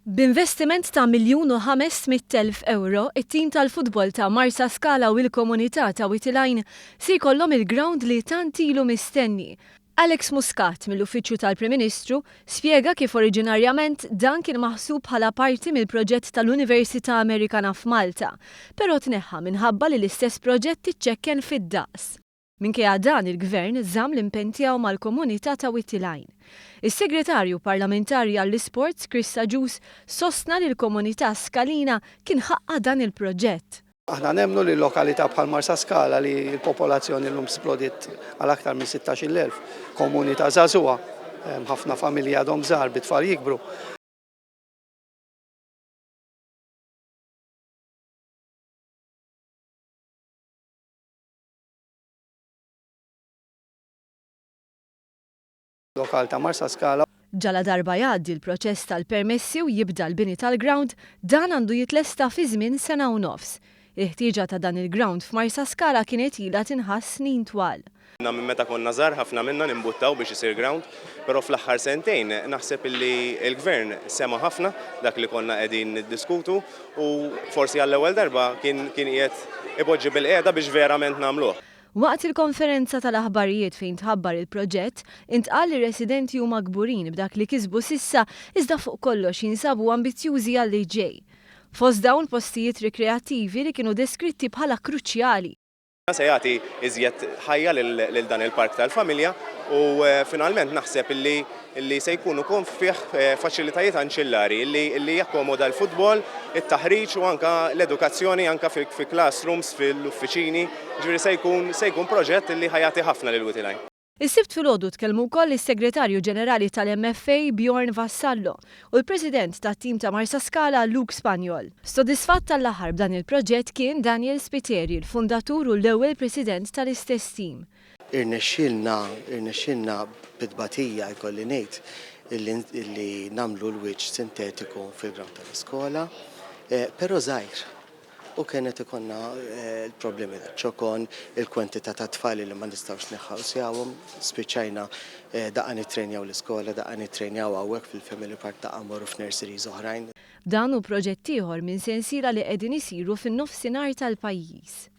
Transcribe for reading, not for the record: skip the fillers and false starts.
B'investiment ta' €1,500,000, it-tim tal-futbol ta' Marsa Scala u l-komunità ta' Witilajn se jkollhom il-ground li tant ilu mistenni. Alex Muscat mill-Uffiċċju tal-Prim Ministru spjega kif oriġinarjament dan kien maħsub bħala parti mill-proġett tal-Università Amerikana f'Malta, però tneħħa minħabba li l-istess proġett iċċekken fid-daqs. Minkejja dan il-Gvern żamm l-impenn tiegħu mal-komunità ta' Witilajn. Is-Segretarju Parlamentari għall-Isports Chris Saġus sostna li l-komunità Skalina kien ħaqqa dan il-proġett. Aħna nemmnu li l-lokalità bħal Marsa Scala li l-popolazzjoni l-lum splodit għal aktar minn 16,000 komunità żagħżugħa, ħafna familji għadhom żgħar bit-tfal jikbru. Lokal ta' Marsa Scala. Ġala darba jgħaddi l-proċess tal-permessi u jibda l-bini tal-ground, dan għandu jitlesta fi żmien sena u nofs. Il-ħtieġa ta' dan il-ground f'Marsa Scala kienet ilha tinħass snin twal. Minn meta konna żgħar ħafna minna nimbuttaw biex isir ground, però fl-aħħar sentejn naħseb illi l-Gvern sema ħafna dak li konna qegħdin niddiskutu u forsi għall-ewwel darba kien qiegħed ipoġġi bil-qiegħda biex verament nagħmluh. Waqt il-konferenza tal-aħbarijiet fejn tħabbar il-proġett, intqal li residenti huma kburin b'dak li kisbu sissa iżda fuq kollox jinsabu ambizzjużi għal ġej. Fost dawn postijiet rikreattivi li kienu deskritti bħala kruċjali. Se jagħti iżjed ħajja lil dan il-park tal-familja u finalment naħseb illi se jkunu fih faċilitajiet anċillari illi jakkomoda l-futbol, it-taħriġ u anke l-edukazzjoni anke fi classrooms fil-uffiċini, ġifieri se jkun proġett illi ħajati ħafna lil Witilajn. Is-sibt filgħodu tkellmu wkoll is-Segretarju Ġenerali tal-MFA Bjorn Vassallo u l-President tat-tim ta' Marsa Scala Luke Spanjol. Sodisfatt tal-aħħar b'dan il-proġett kien Daniel Spiteri, l-fundatur u l-ewwel President tal-istess tim. Irnexxilna bidbatija jkolli ngħid illi nagħmlu l-wiċċ sintetiku fil-ground tal-iskola, però żgħir. U kienet ikonna l-problemi ta' ċokon, il-kwantità ta' tfal li ma nistgħux neħħawsjawhom, spiċċajna daqqa nittrenjaw l-iskola, daqqa nittrenjaw hawnhekk fil-Family Park ta' Amor u f'nurseries oħrajn. Dan hu proġett ieħor minn sensiela li qegħdin isiru fin-nofsinhar tal-pajjiż.